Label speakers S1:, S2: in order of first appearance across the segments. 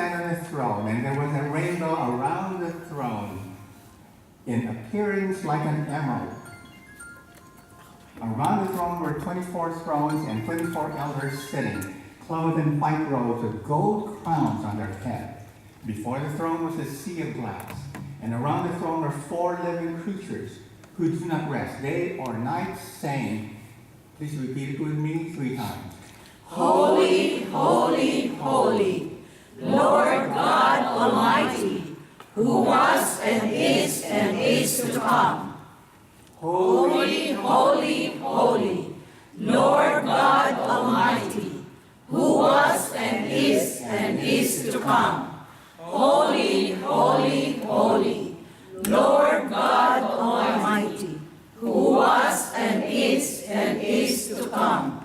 S1: sat on the throne, and there was a rainbow around the throne, in appearance like an emerald. Around the throne were 24 thrones and 24 elders sitting, clothed in white robes with gold crowns on their head. Before the throne was a sea of glass, and around the throne were 4 living creatures who do not rest day or night, saying, please repeat it with me 3 times.
S2: Holy, holy, holy, Lord God Almighty, who was and is to come. Holy, holy, holy, Lord God Almighty, who was and is to come. Holy, holy, holy, Lord God Almighty, who was and is to come.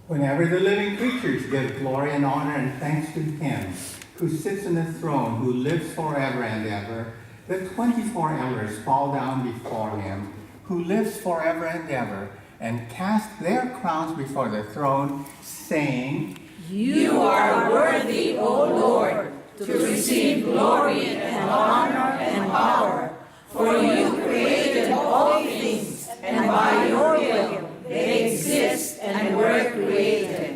S1: Whenever the living creatures give glory and honor and thanks to him who sits on the throne, who lives forever and ever, the 24 elders fall down before him, who lives forever and ever, and cast their crowns before the throne, saying,
S2: You are worthy, O Lord, to receive glory and honor and power, for you created all things, and by your will they exist and were created.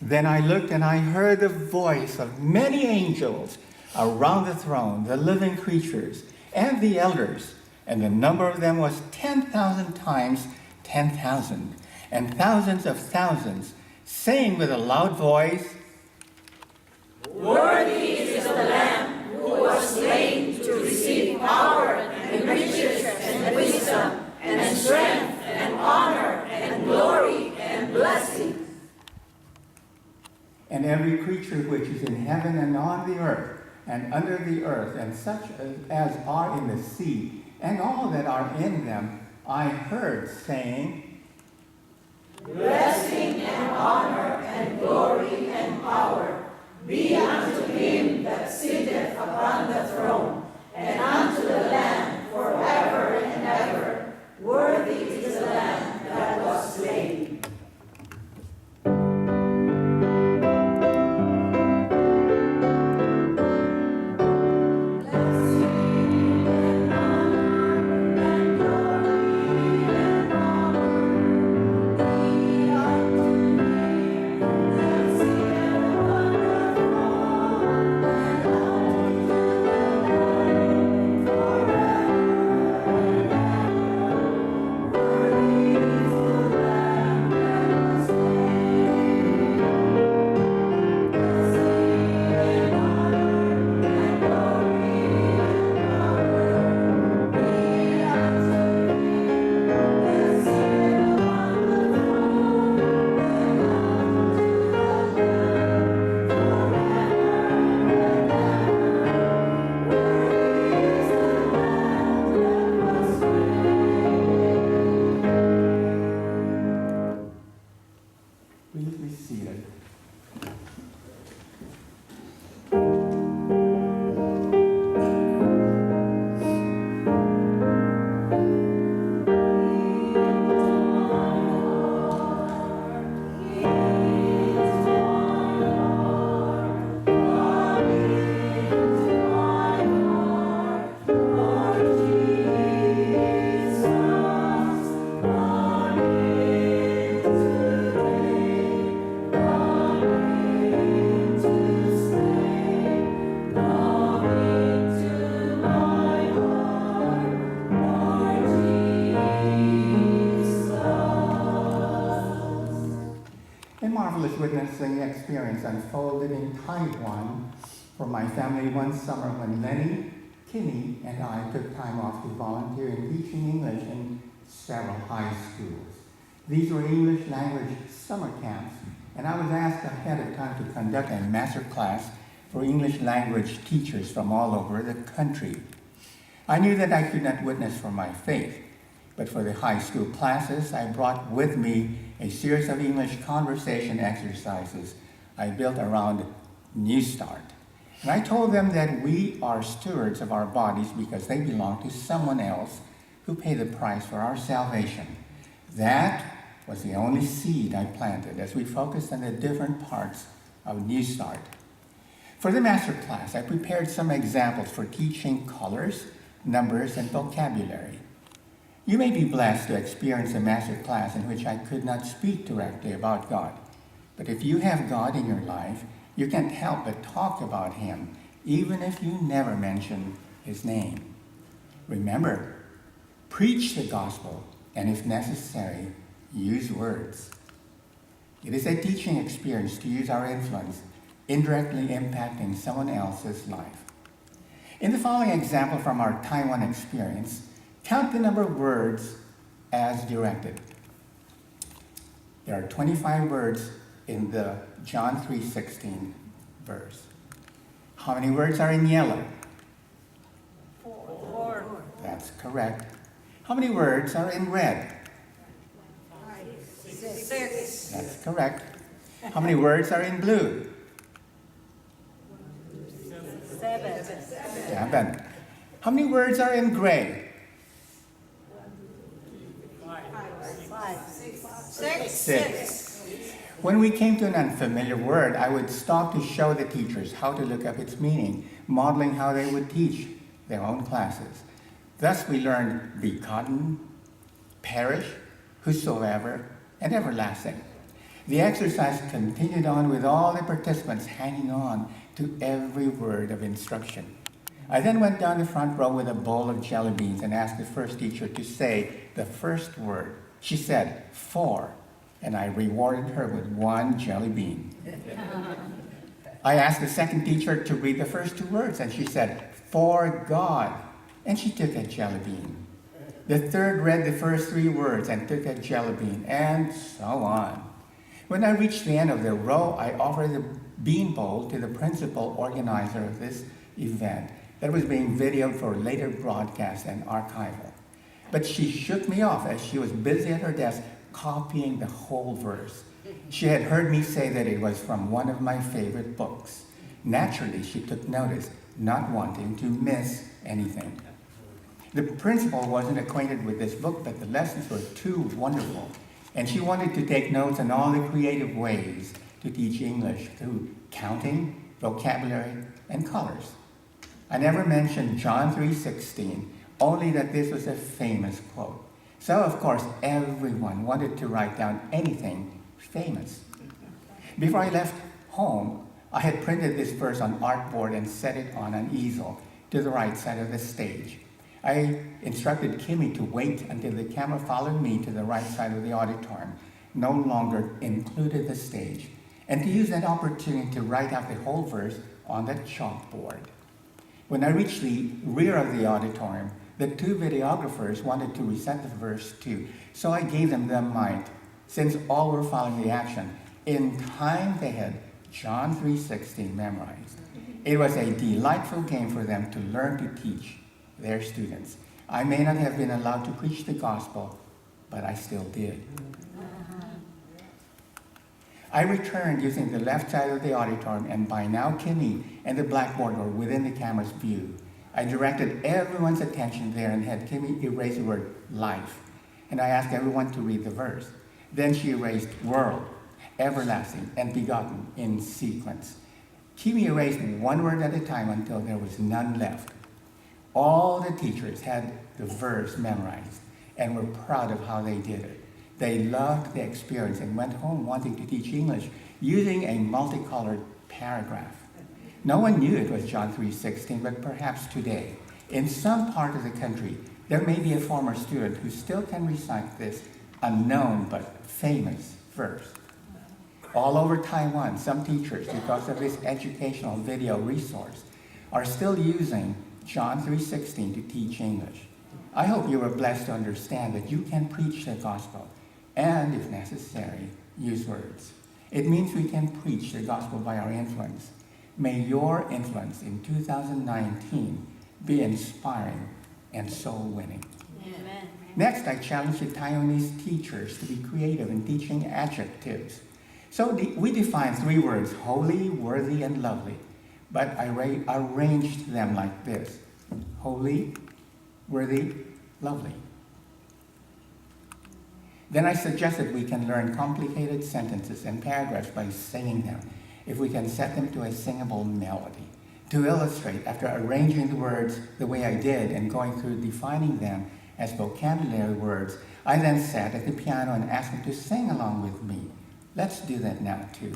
S1: Then I looked and I heard the voice of many angels around the throne, the living creatures, and the elders. And the number of them was 10,000 times 10,000, and thousands of thousands, saying with a loud voice,
S2: Worthy is the Lamb who was slain to receive power and riches and wisdom and strength and honor and glory and blessing.
S1: And every creature which is in heaven and on the earth and under the earth, and such as are in the sea, and all that are in them, I heard saying,
S2: Blessing and honor and glory and power be unto him that sitteth upon the throne, and unto the Lamb forever and ever. Worthy is the Lamb that was slain.
S1: Please be seated. A marvelous witnessing experience unfolded in Taiwan for my family one summer when Lenny, Kimmy, and I took time off to volunteer in teaching English in several high schools. These were English language summer camps, and I was asked ahead of time to conduct a master class for English language teachers from all over the country. I knew that I could not witness for my faith, but for the high school classes, I brought with me a series of English conversation exercises I built around New Start. And I told them that we are stewards of our bodies because they belong to someone else who paid the price for our salvation. That was the only seed I planted as we focused on the different parts of New Start. For the master class, I prepared some examples for teaching colors, numbers, and vocabulary. You may be blessed to experience a master class in which I could not speak directly about God. But if you have God in your life, you can't help but talk about him, even if you never mention his name. Remember, preach the gospel, and if necessary, use words. It is a teaching experience to use our influence, indirectly impacting someone else's life. In the following example from our Taiwan experience, count the number of words as directed. There are 25 words in the John 3:16 verse. How many words are in yellow?
S2: 4.
S1: That's correct. How many words are in red?
S2: 6.
S1: That's correct. How many words are in blue? 7. How many words are in gray? 6. When we came to an unfamiliar word, I would stop to show the teachers how to look up its meaning, modeling how they would teach their own classes. Thus we learned begotten, perish, whosoever, and everlasting. The exercise continued on with all the participants hanging on to every word of instruction. I then went down the front row with a bowl of jelly beans and asked the first teacher to say the first word. She said, "for," and I rewarded her with 1 jelly bean. I asked the second teacher to read the first 2 words, and she said, "for God," and she took a jelly bean. The third read the first 3 words and took a jelly bean, and so on. When I reached the end of the row, I offered the bean bowl to the principal organizer of this event that was being videoed for later broadcast and archival. But she shook me off as she was busy at her desk copying the whole verse. She had heard me say that it was from one of my favorite books. Naturally, she took notice, not wanting to miss anything. The principal wasn't acquainted with this book, but the lessons were too wonderful, and she wanted to take notes on all the creative ways to teach English through counting, vocabulary, and colors. I never mentioned John 3:16, only that this was a famous quote. So, of course, everyone wanted to write down anything famous. Before I left home, I had printed this verse on artboard and set it on an easel to the right side of the stage. I instructed Kimmy to wait until the camera followed me to the right side of the auditorium, no longer included the stage, and to use that opportunity to write out the whole verse on the chalkboard. When I reached the rear of the auditorium, the 2 videographers wanted to recite the verse too, so I gave them the mic. Since all were following the action, in time they had John 3:16 memorized. It was a delightful game for them to learn to teach their students. I may not have been allowed to preach the gospel, but I still did. I returned using the left side of the auditorium, and by now Kimmy and the blackboard were within the camera's view. I directed everyone's attention there and had Kimmy erase the word life, and I asked everyone to read the verse. Then she erased world, everlasting, and begotten in sequence. Kimmy erased 1 word at a time until there was none left. All the teachers had the verse memorized and were proud of how they did it. They loved the experience and went home wanting to teach English using a multicolored paragraph. No one knew it was John 3:16, but perhaps today, in some part of the country, there may be a former student who still can recite this unknown but famous verse. All over Taiwan, some teachers, because of this educational video resource, are still using John 3:16 to teach English. I hope you are blessed to understand that you can preach the gospel and, if necessary, use words. It means we can preach the gospel by our influence. May your influence in 2019 be inspiring and soul-winning.
S2: Amen.
S1: Next, I challenge the Taiwanese teachers to be creative in teaching adjectives. So we define 3 words, holy, worthy, and lovely. But I arranged them like this: holy, worthy, lovely. Then I suggested we can learn complicated sentences and paragraphs by singing them, if we can set them to a singable melody. To illustrate, after arranging the words the way I did and going through defining them as vocabulary words, I then sat at the piano and asked them to sing along with me. Let's do that now too.